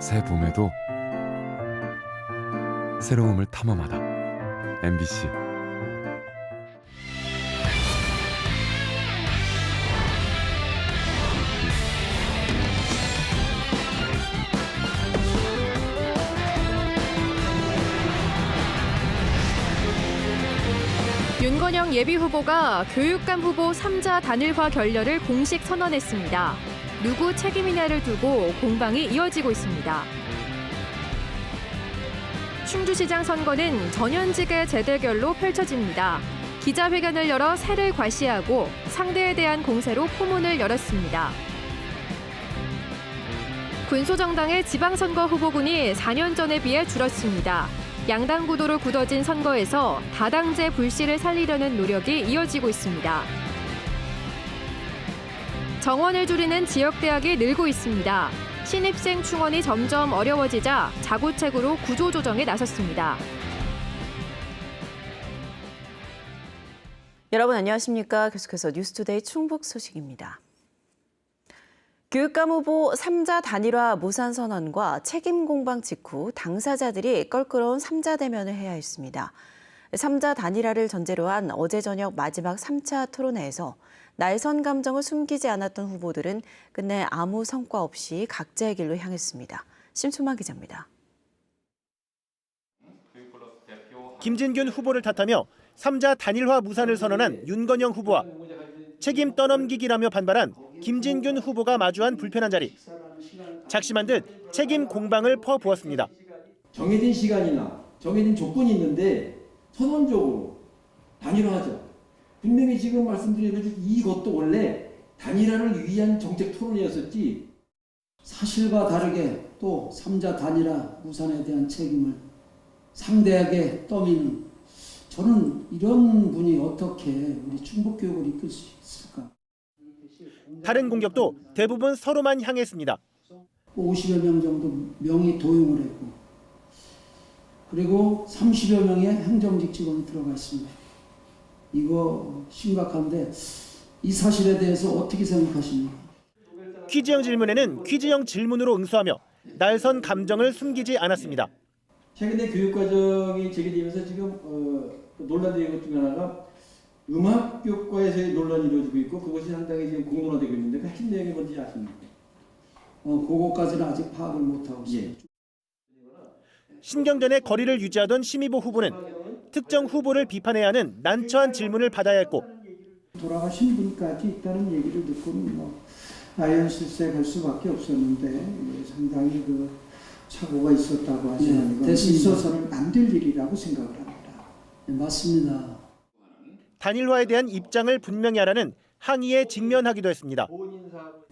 새 봄에도 새로움을 탐험하다. MBC. 윤건영 예비후보가 교육감 후보 3자 단일화 결렬을 공식 선언했습니다. 누구 책임이냐를 두고 공방이 이어지고 있습니다. 충주시장 선거는 전현직의 재대결로 펼쳐집니다. 기자회견을 열어 세를 과시하고 상대에 대한 공세로 포문을 열었습니다. 군소정당의 지방선거 후보군이 4년 전에 비해 줄었습니다. 양당 구도로 굳어진 선거에서 다당제 불씨를 살리려는 노력이 이어지고 있습니다. 정원을 줄이는 지역대학이 늘고 있습니다. 신입생 충원이 점점 어려워지자 자구책으로 구조조정에 나섰습니다. 여러분 안녕하십니까? 계속해서 뉴스투데이 충북 소식입니다. 교육감 후보 3자 단일화 무산 선언과 책임 공방 직후 당사자들이 껄끄러운 3자 대면을 해야 했습니다. 3자 단일화를 전제로 한 어제 저녁 마지막 3차 토론회에서 날선 감정을 숨기지 않았던 후보들은 끝내 아무 성과 없이 각자의 길로 향했습니다. 심초만 기자입니다. 김진균 후보를 탓하며 3자 단일화 무산을 선언한 윤건영 후보와 책임 떠넘기기라며 반발한 김진균 후보가 마주한 불편한 자리. 작심한 듯 책임 공방을 퍼부었습니다. 정해진 시간이나 정해진 조건이 있는데 선언적으로 단일화하자. 분명히 지금 말씀드린 것처럼 이것도 원래 단일화를 위한 정책 토론이었었지. 사실과 다르게 또 3자 단일화 무산에 대한 책임을 상대에게 떠미는, 저는 이런 분이 어떻게 우리 충북교육을 이끌 수 있을까? 다른 공격도 대부분 서로만 향했습니다. 50여 명 정도 명의 도용을 했고, 그리고 30여 명의 행정직 직원이 들어가 있습니다. 이거 심각한데 이 사실에 대해서 어떻게 생각하십니까? 퀴즈형 질문에는 퀴즈형 질문으로 응수하며 날선 감정을 숨기지 않았습니다. 최근에 교육과정이 제기되면서 지금 논란된 것 중에 하나가 음악교과에서의 논란이 이루어지고 있고, 그것이 상당히 지금 공론화되고 있는데 그 핵심 내용이 뭔지 아십니까? 그거까지는 아직 파악을 못하고 있습니다. 신경전의 거리를 유지하던 심의보 후보는 특정 후보를 비판해야 하는 난처한 질문을 받아야 했고, 돌아가신 분까지 있다는 얘기를 듣고는 아연실세 갈 수밖에 없었는데 상당히 착오가 있었다고 하지만 이건 있어서는 안 될 일이라고 생각을 합니다. 네, 맞습니다. 단일화에 대한 입장을 분명히 하라는 항의에 직면하기도 했습니다.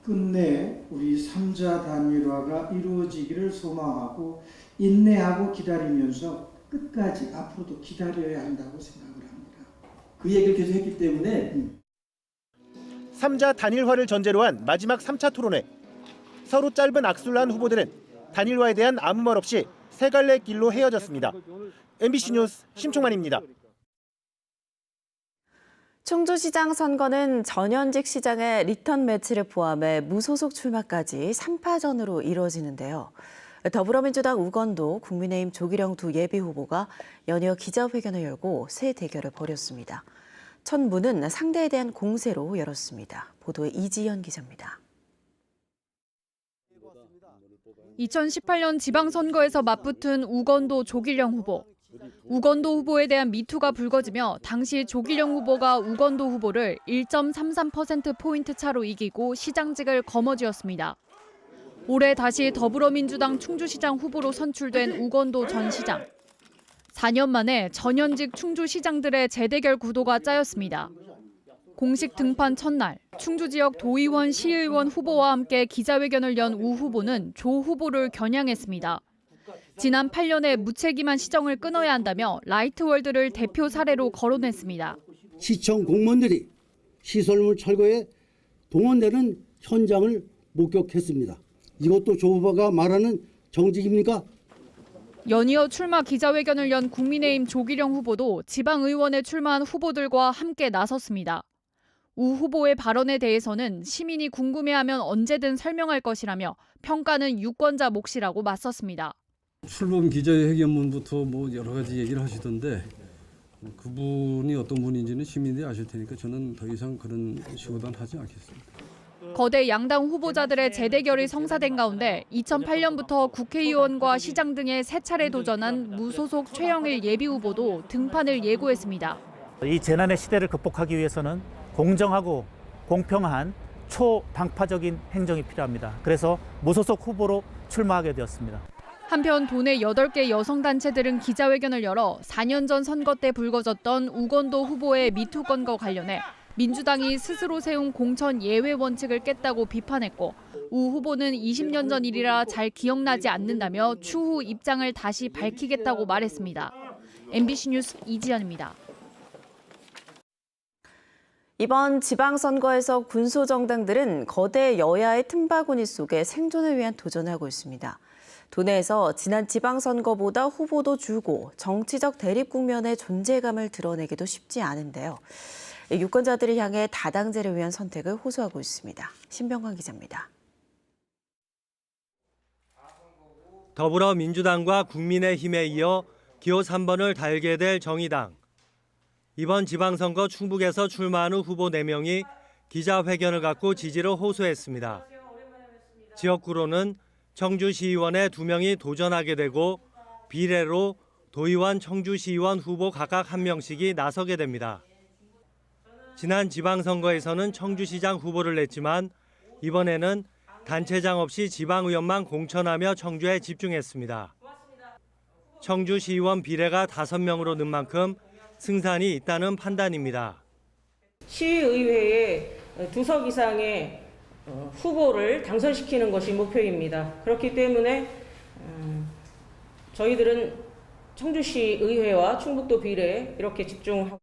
끝내 우리 3자 단일화가 이루어지기를 소망하고 인내하고 기다리면서 끝까지 앞으로도 기다려야 한다고 생각을 합니다. 그 얘기를 계속 했기 때문에 3자 단일화를 전제로 한 마지막 3차 토론회. 서로 짧은 악수를 한 후보들은 단일화에 대한 아무 말 없이 세 갈래 길로 헤어졌습니다. MBC 뉴스 심총만입니다. 충주시장 선거는 전현직 시장의 리턴 매치를 포함해 무소속 출마까지 3파전으로 이루어지는데요. 더불어민주당 우건도, 국민의힘 조기령 두 예비후보가 연이어 기자회견을 열고 새 대결을 벌였습니다. 첫 문은 상대에 대한 공세로 열었습니다. 보도에 이지연 기자입니다. 2018년 지방선거에서 맞붙은 우건도 조기령 후보. 우건도 후보에 대한 미투가 불거지며 당시 조기령 후보가 우건도 후보를 1.33%포인트 차로 이기고 시장직을 거머쥐었습니다. 올해 다시 더불어민주당 충주시장 후보로 선출된 우건도 전 시장. 4년 만에 전현직 충주시장들의 재대결 구도가 짜였습니다. 공식 등판 첫날, 충주 지역 도의원, 시의원 후보와 함께 기자회견을 연 우 후보는 조 후보를 겨냥했습니다. 지난 8년의 무책임한 시정을 끊어야 한다며 라이트월드를 대표 사례로 거론했습니다. 시청 공무원들이 시설물 철거에 동원되는 현장을 목격했습니다. 이것도 조 후보가 말하는 정직입니까? 연이어 출마 기자회견을 연 국민의힘 조기령 후보도 지방의원에 출마한 후보들과 함께 나섰습니다. 우 후보의 발언에 대해서는 시민이 궁금해하면 언제든 설명할 것이라며 평가는 유권자 몫이라고 맞섰습니다. 출범 기자회견문부터 뭐 여러 가지 얘기를 하시던데 그분이 어떤 분인지는 시민들이 아실 테니까 저는 더 이상 그런 식으로는 하지 않겠습니다. 거대 양당 후보자들의 재대결이 성사된 가운데 2008년부터 국회의원과 시장 등에 세 차례 도전한 무소속 최영일 예비후보도 등판을 예고했습니다. 이 재난의 시대를 극복하기 위해서는 공정하고 공평한 초당파적인 행정이 필요합니다. 그래서 무소속 후보로 출마하게 되었습니다. 한편 도내 8개 여성단체들은 기자회견을 열어 4년 전 선거 때 불거졌던 우건도 후보의 미투 건과 관련해 민주당이 스스로 세운 공천 예외 원칙을 깼다고 비판했고 우 후보는 20년 전 일이라 잘 기억나지 않는다며 추후 입장을 다시 밝히겠다고 말했습니다. MBC 뉴스 이지연입니다. 이번 지방선거에서 군소정당들은 거대 여야의 틈바구니 속에 생존을 위한 도전을 하고 있습니다. 도내에서 지난 지방선거보다 후보도 줄고 정치적 대립 국면의 존재감을 드러내기도 쉽지 않은데요. 유권자들을 향해 다당제를 위한 선택을 호소하고 있습니다. 신병관 기자입니다. 더불어민주당과 국민의힘에 이어 기호 3번을 달게 될 정의당. 이번 지방선거 충북에서 출마한 후 후보 4명이 기자회견을 갖고 지지를 호소했습니다. 지역구로는 청주시의원의 2명이 도전하게 되고 비례로 도의원, 청주시의원 후보 각각 1명씩이 나서게 됩니다. 지난 지방선거에서는 청주시장 후보를 냈지만 이번에는 단체장 없이 지방의원만 공천하며 청주에 집중했습니다. 청주시의원 비례가 5명으로 는 만큼 승산이 있다는 판단입니다. 시의회에 2석 이상의 후보를 당선시키는 것이 목표입니다. 그렇기 때문에 저희들은 청주시의회와 충북도 비례에 이렇게 집중하고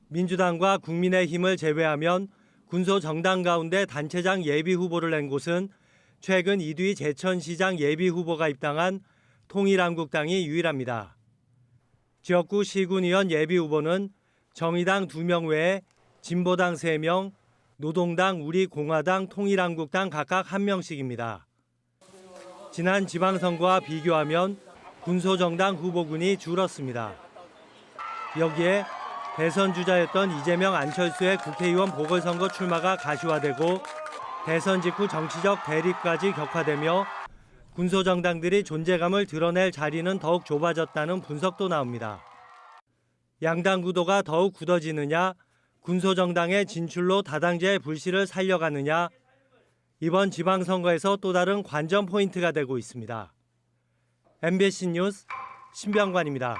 민주당과 국민의힘을 제외하면 군소 정당 가운데 단체장 예비 후보를 낸 곳은 최근 이두희 제천시장 예비 후보가 입당한 통일한국당이 유일합니다. 지역구 시군의원 예비 후보는 정의당 2명 외에 진보당 3명, 노동당, 우리공화당, 통일한국당 각각 1명씩입니다. 지난 지방선거와 비교하면 군소정당 후보군이 줄었습니다. 여기에 대선 주자였던 이재명, 안철수의 국회의원 보궐선거 출마가 가시화되고 대선 직후 정치적 대립까지 격화되며 군소정당들이 존재감을 드러낼 자리는 더욱 좁아졌다는 분석도 나옵니다. 양당 구도가 더욱 굳어지느냐, 군소정당의 진출로 다당제의 불씨를 살려가느냐, 이번 지방선거에서 또 다른 관전 포인트가 되고 있습니다. MBC 뉴스 신병관입니다.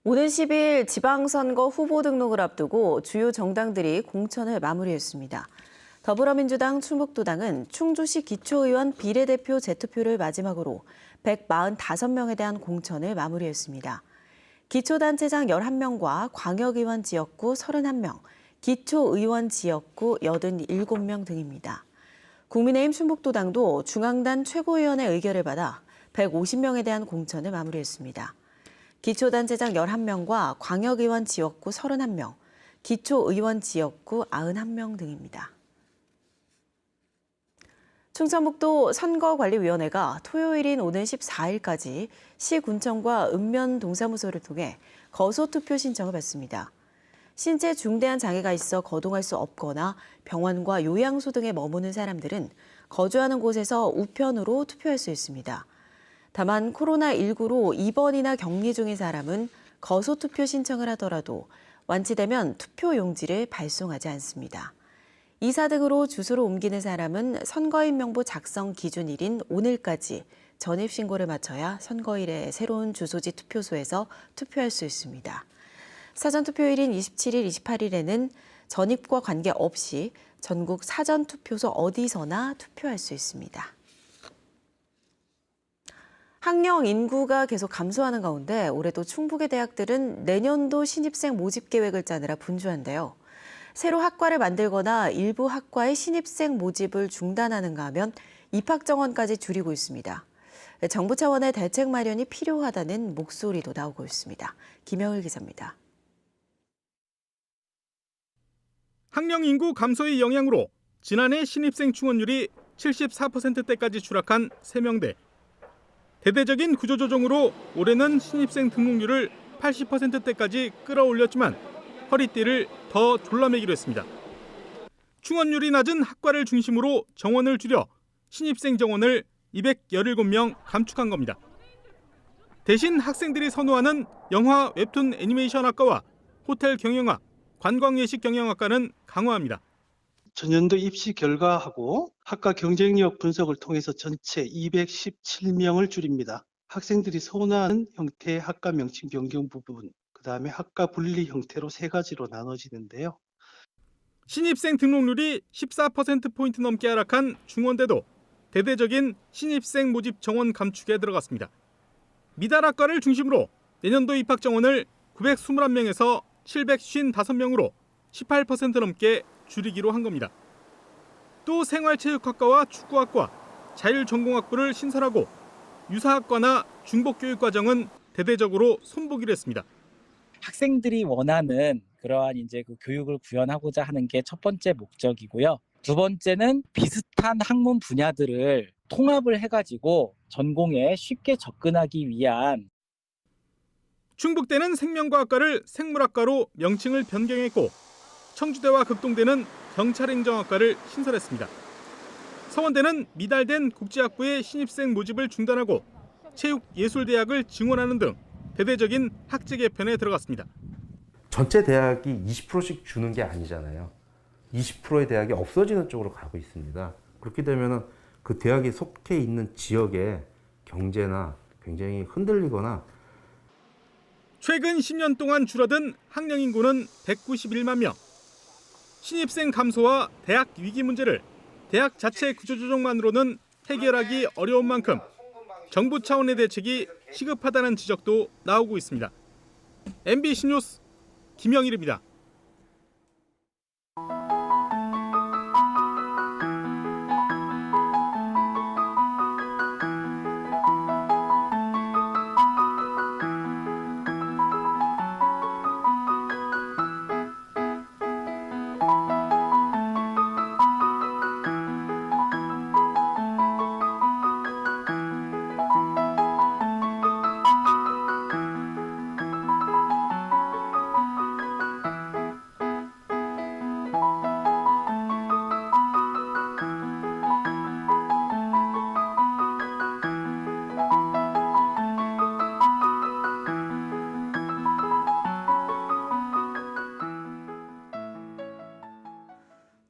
오는 10일 지방선거 후보 등록을 앞두고 주요 정당들이 공천을 마무리했습니다. 더불어민주당, 충북도당은 충주시 기초의원 비례대표 재투표를 마지막으로 145명에 대한 공천을 마무리했습니다. 기초단체장 11명과 광역의원 지역구 31명, 기초의원 지역구 87명 등입니다. 국민의힘 충북도당도 중앙단 최고위원의 의결을 받아 150명에 대한 공천을 마무리했습니다. 기초단체장 11명과 광역의원 지역구 31명, 기초의원 지역구 91명 등입니다. 충청북도 선거관리위원회가 토요일인 오는 14일까지 시군청과 읍면동사무소를 통해 거소투표 신청을 받습니다. 신체 중대한 장애가 있어 거동할 수 없거나 병원과 요양소 등에 머무는 사람들은 거주하는 곳에서 우편으로 투표할 수 있습니다. 다만 코로나19로 입원이나 격리 중인 사람은 거소투표 신청을 하더라도 완치되면 투표 용지를 발송하지 않습니다. 이사 등으로 주소를 옮기는 사람은 선거인 명부 작성 기준일인 오늘까지 전입신고를 마쳐야 선거일에 새로운 주소지 투표소에서 투표할 수 있습니다. 사전투표일인 27일, 28일에는 전입과 관계없이 전국 사전투표소 어디서나 투표할 수 있습니다. 학령 인구가 계속 감소하는 가운데 올해도 충북의 대학들은 내년도 신입생 모집 계획을 짜느라 분주한데요. 새로 학과를 만들거나 일부 학과의 신입생 모집을 중단하는가 하면 입학 정원까지 줄이고 있습니다. 정부 차원의 대책 마련이 필요하다는 목소리도 나오고 있습니다. 김영일 기자입니다. 학령 인구 감소의 영향으로 지난해 신입생 충원율이 74%대까지 추락한 세명대. 대대적인 구조조정으로 올해는 신입생 등록률을 80%대까지 끌어올렸지만 허리띠를 더 졸라매기로 했습니다. 충원율이 낮은 학과를 중심으로 정원을 줄여 신입생 정원을 217명 감축한 겁니다. 대신 학생들이 선호하는 영화, 웹툰, 애니메이션 학과와 호텔 경영학, 관광예식 경영학과는 강화합니다. 전년도 입시 결과하고 학과 경쟁력 분석을 통해서 전체 217명을 줄입니다. 학생들이 선호하는 형태의 학과 명칭 변경 부분, 그다음에 학과 분리 형태로 세 가지로 나눠지는데요. 신입생 등록률이 14%포인트 넘게 하락한 중원대도 대대적인 신입생 모집 정원 감축에 들어갔습니다. 미달학과를 중심으로 내년도 입학 정원을 921명에서 755명으로 18% 넘게 줄이기로 한 겁니다. 또 생활체육학과와 축구학과, 자율전공학부를 신설하고 유사학과나 중복교육과정은 대대적으로 손보기로 했습니다. 학생들이 원하는 그러한 이제 그 교육을 구현하고자 하는 게 첫 번째 목적이고요. 두 번째는 비슷한 학문 분야들을 통합을 해가지고 전공에 쉽게 접근하기 위한. 충북대는 생명과학과를 생물학과로 명칭을 변경했고 청주대와 극동대는 경찰행정학과를 신설했습니다. 서원대는 미달된 국제학부의 신입생 모집을 중단하고 체육예술대학을 증원하는 등 대대적인 학제 개편에 들어갔습니다. 전체 대학이 20%씩 주는 게 아니잖아요. 20%의 대학이 없어지는 쪽으로 가고 있습니다. 그렇게 되면 그 대학이 속해 있는 지역의 경제나 굉장히 흔들리거나. 최근 10년 동안 줄어든 학령 인구는 191만 명. 신입생 감소와 대학 위기 문제를 대학 자체 구조조정만으로는 해결하기 어려운 만큼 정부 차원의 대책이 시급하다는 지적도 나오고 있습니다. MBC 뉴스 김영일입니다.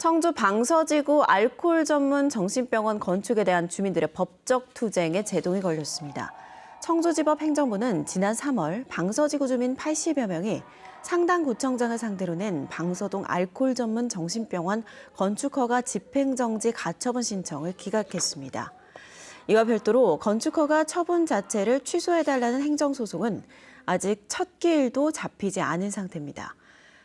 청주 방서지구 알코올 전문 정신병원 건축에 대한 주민들의 법적 투쟁에 제동이 걸렸습니다. 청주지법 행정부는 지난 3월 방서지구 주민 80여 명이 상당구청장을 상대로 낸 방서동 알코올 전문 정신병원 건축허가 집행정지 가처분 신청을 기각했습니다. 이와 별도로 건축허가 처분 자체를 취소해달라는 행정소송은 아직 첫 길도 잡히지 않은 상태입니다.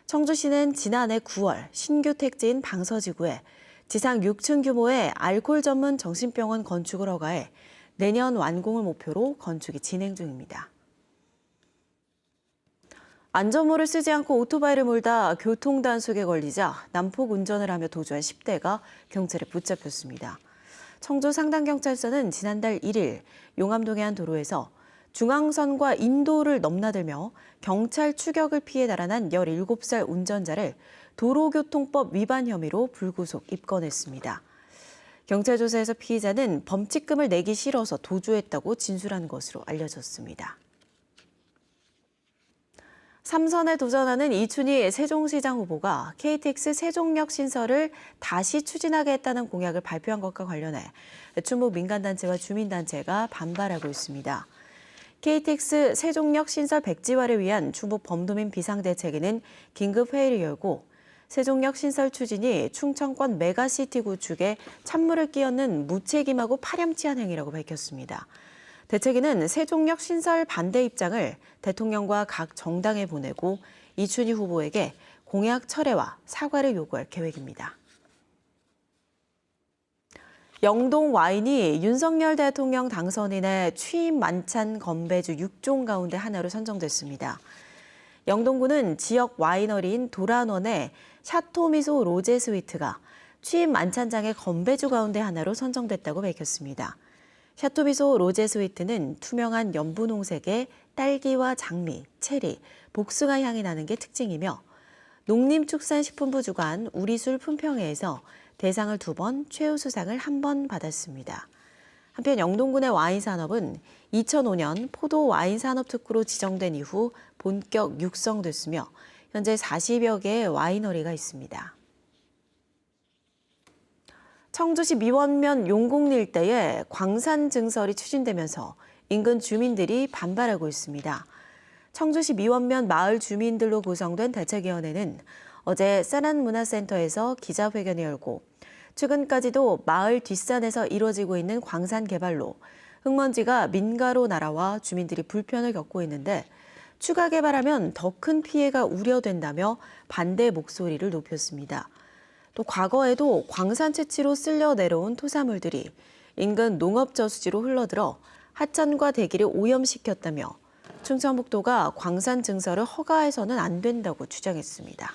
청주시는 지난해 9월 신규 택지인 방서지구에 지상 6층 규모의 알코올 전문 정신병원 건축을 허가해 내년 완공을 목표로 건축이 진행 중입니다. 안전모를 쓰지 않고 오토바이를 몰다 교통단속에 걸리자 난폭 운전을 하며 도주한 10대가 경찰에 붙잡혔습니다. 청주 상당경찰서는 지난달 1일 용암동의 한 도로에서 중앙선과 인도를 넘나들며 경찰 추격을 피해 달아난 17살 운전자를 도로교통법 위반 혐의로 불구속 입건했습니다. 경찰 조사에서 피의자는 범칙금을 내기 싫어서 도주했다고 진술한 것으로 알려졌습니다. 3선에 도전하는 이춘희 세종시장 후보가 KTX 세종역 신설을 다시 추진하겠다는 공약을 발표한 것과 관련해 충북 민간단체와 주민단체가 반발하고 있습니다. KTX 세종역 신설 백지화를 위한 충북 범도민 비상대책위는 긴급회의를 열고 세종역 신설 추진이 충청권 메가시티 구축에 찬물을 끼얹는 무책임하고 파렴치한 행위라고 밝혔습니다. 대책위는 세종역 신설 반대 입장을 대통령과 각 정당에 보내고 이춘희 후보에게 공약 철회와 사과를 요구할 계획입니다. 영동 와인이 윤석열 대통령 당선인의 취임 만찬 건배주 6종 가운데 하나로 선정됐습니다. 영동구는 지역 와이너리인 도란원의 샤토미소 로제 스위트가 취임 만찬장의 건배주 가운데 하나로 선정됐다고 밝혔습니다. 샤토미소 로제 스위트는 투명한 연분홍색의 딸기와 장미, 체리, 복숭아 향이 나는 게 특징이며 농림축산식품부 주관 우리술 품평회에서 대상을 2번, 최우수상을 1번 받았습니다. 한편 영동군의 와인 산업은 2005년 포도 와인 산업 특구로 지정된 이후 본격 육성됐으며 현재 40여 개의 와이너리가 있습니다. 청주시 미원면 용곡리 일대에 광산 증설이 추진되면서 인근 주민들이 반발하고 있습니다. 청주시 미원면 마을 주민들로 구성된 대책위원회는 어제 사난문화센터에서 기자회견을 열고 최근까지도 마을 뒷산에서 이루어지고 있는 광산 개발로 흙먼지가 민가로 날아와 주민들이 불편을 겪고 있는데 추가 개발하면 더 큰 피해가 우려된다며 반대 목소리를 높였습니다. 또 과거에도 광산 채취로 쓸려 내려온 토사물들이 인근 농업저수지로 흘러들어 하천과 대기를 오염시켰다며 충청북도가 광산 증설을 허가해서는 안 된다고 주장했습니다.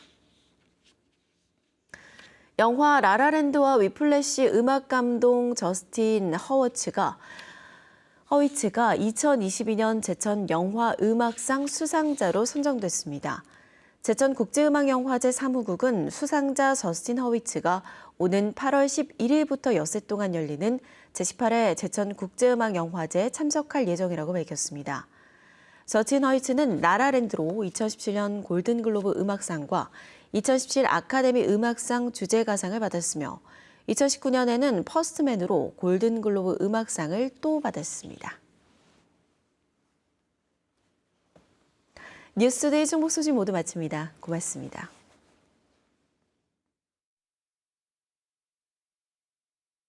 영화 라라랜드와 위플래시 음악감독 저스틴 허위츠가 2022년 제천 영화음악상 수상자로 선정됐습니다. 제천 국제음악영화제 사무국은 수상자 저스틴 허위츠가 오는 8월 11일부터 엿새 동안 열리는 제18회 제천 국제음악영화제에 참석할 예정이라고 밝혔습니다. 저스틴 허위츠는 라라랜드로 2017년 골든글로브 음악상과 2017 아카데미 음악상 주제가상을 받았으며 2019년에는 퍼스트맨으로 골든글로브 음악상을 또 받았습니다. 뉴스데이 종목 소식 모두 마칩니다. 고맙습니다.